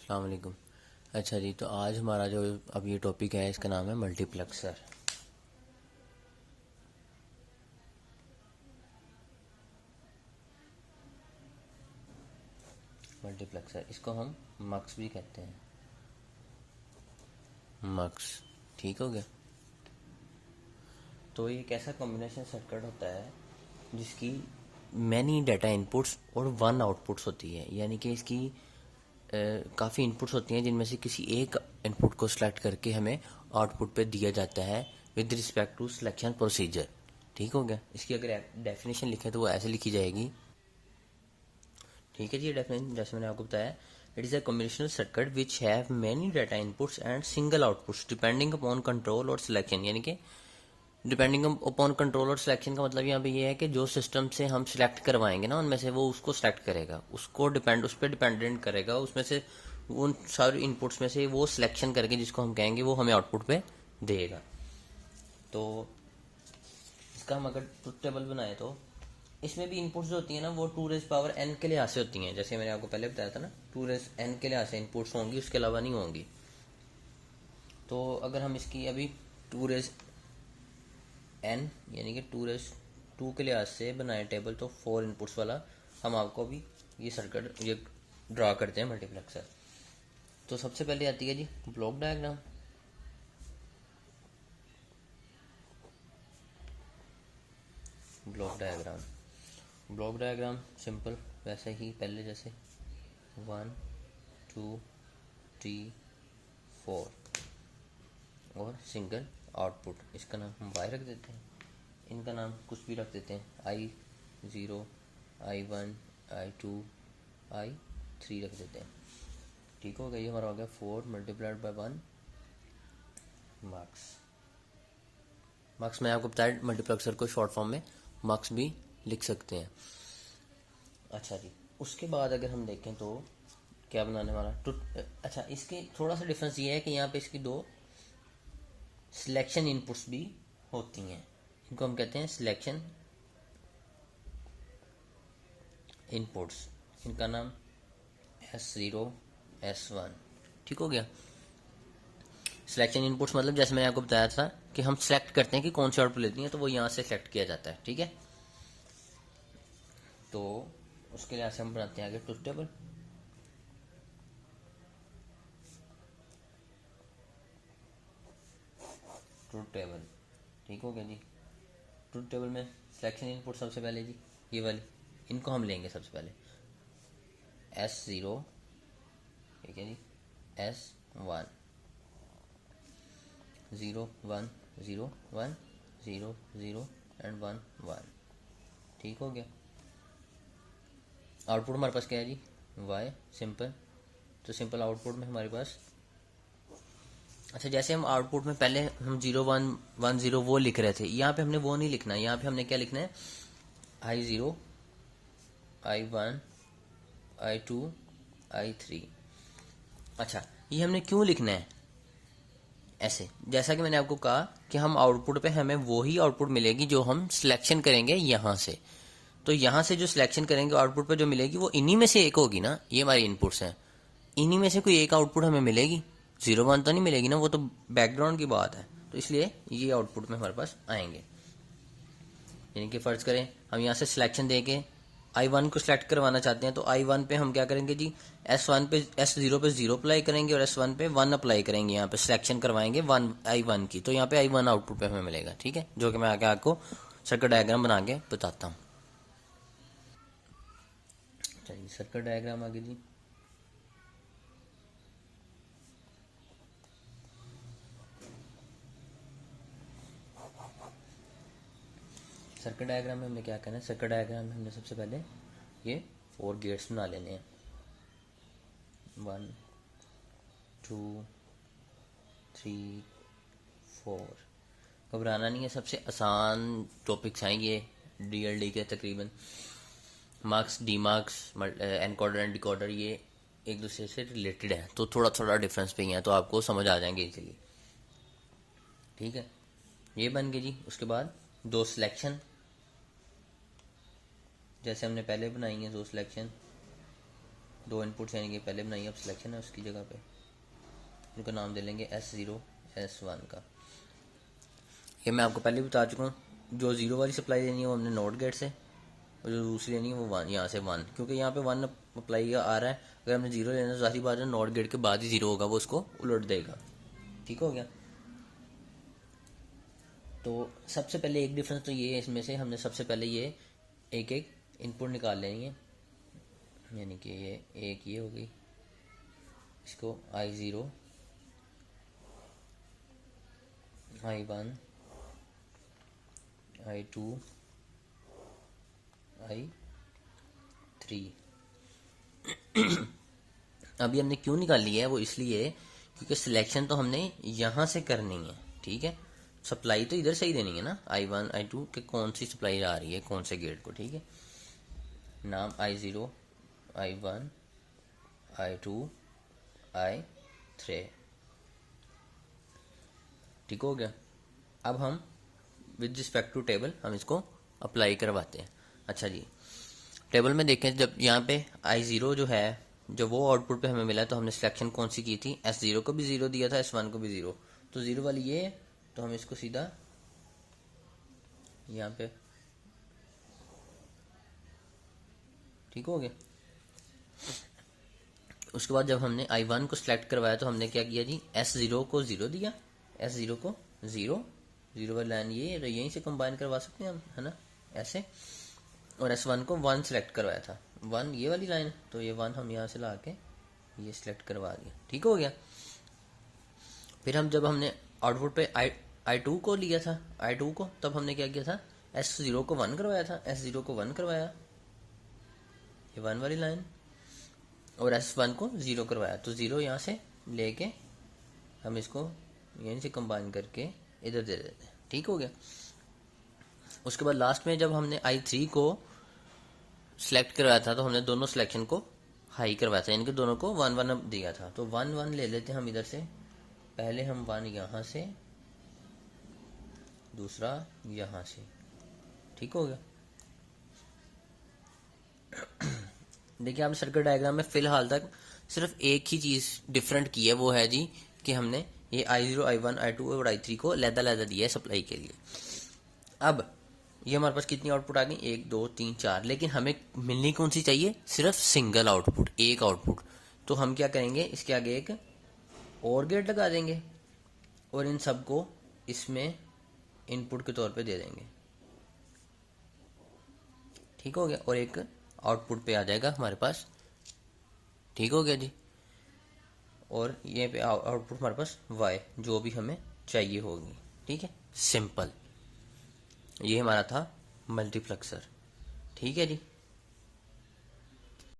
अस्सलाम वालेकुम। अच्छा जी, तो आज हमारा जो अब ये टॉपिक है इसका नाम है मल्टीप्लेक्सर। मल्टीप्लेक्सर इसको हम मक्स भी कहते हैं। मक्स ठीक हो गया। तो ये एक ऐसा कॉम्बिनेशन सर्किट होता है जिसकी मैनी डाटा इनपुट्स और वन आउटपुट्स होती है, यानी कि इसकी काफ़ी इनपुट्स होती हैं जिनमें से किसी एक इनपुट को सिलेक्ट करके हमें आउटपुट पे दिया जाता है with respect to selection procedure. ठीक हो गया। इसकी अगर डेफिनेशन लिखें तो वो ऐसे लिखी जाएगी। ठीक है जी, डेफिनेशन जैसे मैंने आपको बताया, it is a combinational circuit which have many data inputs and single outputs depending upon control और सिलेक्शन। यानी कि डिपेंडिंग अपॉन कंट्रोल और सिलेक्शन का मतलब यहाँ पे ये है कि जो सिस्टम से हम सिलेक्ट करवाएंगे ना उनमें से वो उसको सिलेक्ट करेगा, उस पर डिपेंडेंट करेगा, उसमें से उन सारे इनपुट्स में से वो सिलेक्शन करके जिसको हम कहेंगे वो हमें आउटपुट पे देगा। तो इसका हम अगर ट्रुथ टेबल बनाए तो इसमें भी इनपुट्स जो होती है ना वो 2⁻n के लिहाज से होती हैं। जैसे मैंने आपको पहले बताया था ना, 2⁻n के लिहाज से इनपुट्स होंगी, उसके अलावा नहीं होंगी। तो अगर हम इसकी अभी 2⁻n यानी कि 2 के लिहाज से बनाए टेबल तो 4 इनपुट्स वाला हम आपको अभी ये सर्किट ये ड्रा करते हैं मल्टीप्लेक्सर। तो सबसे पहले आती है जी block diagram. Block diagram simple वैसे ही पहले जैसे 1 2 3 4 और सिंगल आउटपुट। इसका नाम हम y रख देते हैं, इनका नाम कुछ भी रख देते हैं, I0 I1 I2 I3 रख देते हैं। ठीक हो गया। ये हमारा हो गया 4 मल्टीप्लाइड बाय 1 मार्क्स। मैं आपको बताया मल्टीप्लेक्सर को शॉर्ट फॉर्म में मार्क्स भी लिख सकते हैं। अच्छा जी, उसके बाद अगर हम देखें तो क्या बनाने वाला अच्छा, इसके थोड़ा सा डिफरेंस ये है कि यहाँ पे इसकी 2 सिलेक्शन इनपुट्स भी होती हैं। इनको हम कहते हैं सिलेक्शन इनपुट्स। इनका नाम S0 S1। ठीक हो गया। सिलेक्शन इनपुट्स मतलब जैसे मैंने आपको बताया था कि हम सिलेक्ट करते हैं कि कौन सी आउटपुट लेती है, तो वो यहाँ से सिलेक्ट किया जाता है। ठीक है, तो उसके लिए हम बनाते हैं आगे ट्रुथ टेबल। ठीक हो गया जी। ट्रुथ टेबल में सिलेक्शन इनपुट सबसे पहले जी ये वाली, इनको हम लेंगे सबसे पहले S0, ठीक है जी, S1 0 1 0 1 0 0 एंड 1 1। ठीक हो गया। आउटपुट हमारे पास क्या है जी y सिंपल। तो सिंपल आउटपुट में हमारे पास, अच्छा जैसे हम आउटपुट में पहले हम 0 1 1 0 वो लिख रहे थे, यहाँ पे हमने वो नहीं लिखना। यहाँ पे हमने क्या लिखना है, I0 I1 I2 I3। अच्छा, ये हमने क्यों लिखना है ऐसे, जैसा कि मैंने आपको कहा कि हम आउटपुट पे हमें वही आउटपुट मिलेगी जो हम सिलेक्शन करेंगे यहाँ से। तो यहाँ से जो सिलेक्शन करेंगे आउटपुट पे जो मिलेगी वो इन्हीं में से एक होगी ना। ये हमारी इनपुट्स हैं, इन्हीं में से कोई एक आउटपुट हमें मिलेगी। 0 1 तो नहीं मिलेगी ना, वो तो बैकग्राउंड की बात है। तो इसलिए ये आउटपुट में हमारे पास आएंगे। यानी कि फर्ज करें हम यहाँ से सिलेक्शन देके I1 को सिलेक्ट करवाना चाहते हैं, तो I1 पे हम क्या करेंगे जी, S1 पे S0 पे 0 अप्लाई करेंगे और S1 पे 1 अप्लाई करेंगे। यहाँ पे सिलेक्शन करवाएंगे 1 I1 की, तो यहाँ पे I1 आउटपुट पे हमें मिलेगा। ठीक है, जो कि मैं आगे आपको सर्किट डायग्राम बना के बताता हूँ। चलिए सर्किट डायग्राम आगे जी। सर्किट डायग्राम में हमने क्या करना है, सर्किट डायग्राम में हमने सबसे पहले ये 4 गेट्स बना लेने हैं। 1 2 3 4। घबराना नहीं है, सबसे आसान टॉपिक्स आएंगे DLD के तकरीबन। Marks D marks encoder and decoder ये एक दूसरे से रिलेटेड है, तो थोड़ा थोड़ा डिफरेंस पे ही है, तो आपको समझ आ जाएंगे इजीली। ठीक है, ये बन गई जी। उसके बाद 2 सिलेक्शन, जैसे हमने पहले बनाई है 2 सिलेक्शन, दो इनपुट्स यानी कि पहले बनाई, अब सिलेक्शन है उसकी जगह पे इनका नाम दे लेंगे S0 S1 का। ये मैं आपको पहले बता चुका हूँ, जो जीरो वाली सप्लाई देनी है वो हमने नॉट गेट से, और जो दूसरी लेनी है वो वन, यहाँ से वन, क्योंकि यहाँ पे वन अप्लाई आ रहा है। अगर हमने जीरो लेना तो सारी बात है नॉट गेट के बाद ही जीरो होगा, वो उसको उलट देगा। ठीक हो गया। तो सबसे पहले एक डिफरेंस तो ये है, इसमें से हमने सबसे पहले ये एक एक इनपुट निकाल लेनी है, यानी कि ये एक ये हो गई, इसको I0 I1 I2 I3। अभी हमने क्यों निकाली है वो इसलिए क्योंकि सिलेक्शन तो हमने यहां से करनी है। ठीक है, सप्लाई तो इधर से ही देनी है ना, I1 I2 के कौन सी सप्लाई आ रही है कौन से गेट को। ठीक है, नाम I0 I1 I2 I3। ठीक हो गया। अब हम विद रिस्पेक्ट टू टेबल हम इसको अप्लाई करवाते हैं। अच्छा जी, टेबल में देखें, जब यहाँ पे I0 जो है, जो वो आउटपुट पे हमें मिला तो हमने सिलेक्शन कौन सी की थी, S0 को भी 0 दिया था, S1 को भी 0, तो 0 वाली ये है, तो हम इसको सीधा यहाँ पे, ठीक हो गया। उसके बाद जब हमने I1 को सिलेक्ट करवाया तो हमने क्या किया जी, S0 को 0 दिया, S0 को 0 वाली लाइन ये यहीं से कंबाइन करवा सकते हैं हम, है ना, ऐसे। और S1 को 1 सिलेक्ट करवाया था, 1 ये वाली लाइन, तो ये 1 हम यहाँ से ला के ये सिलेक्ट करवा दिया। ठीक हो गया। फिर हम जब हमने आउटपुट पे I2 को लिया था, I2 को, तब हमने क्या किया था, S0 को 1 करवाया था, S0 को 1 करवाया, ये 1 वाली लाइन, और S1 को 0 करवाया, तो 0 यहाँ से लेके हम इसको यहीं से कंबाइन करके इधर दे देते हैं। ठीक हो गया। उसके बाद लास्ट में जब हमने I3 को सिलेक्ट करवाया था तो हमने दोनों सिलेक्शन को हाई करवाया था, इनके दोनों को 1 1 दिया था, तो 1 1 ले लेते हैं हम इधर से। पहले हम 1 यहाँ से, दूसरा यहाँ से। ठीक हो गया। देखिए आपने सर्किट डायग्राम में फिलहाल तक सिर्फ एक ही चीज डिफरेंट की है, वो है जी कि हमने ये I0 I1 I2 और I3 को लैदा दिया है सप्लाई के लिए। अब ये हमारे पास कितनी आउटपुट आ गई, 1 2 3 4, लेकिन हमें मिलनी कौन सी चाहिए, सिर्फ सिंगल आउटपुट, एक आउटपुट। तो हम क्या करेंगे, इसके आगे एक और गेट लगा देंगे और इन सबको इसमें इनपुट के तौर पे दे देंगे। ठीक हो गया, और एक आउटपुट पे आ जाएगा हमारे पास। ठीक हो गया जी। और ये पे आउटपुट हमारे पास Y, जो भी हमें चाहिए होगी। ठीक है, सिंपल। ये हमारा था मल्टीप्लेक्सर। ठीक है जी।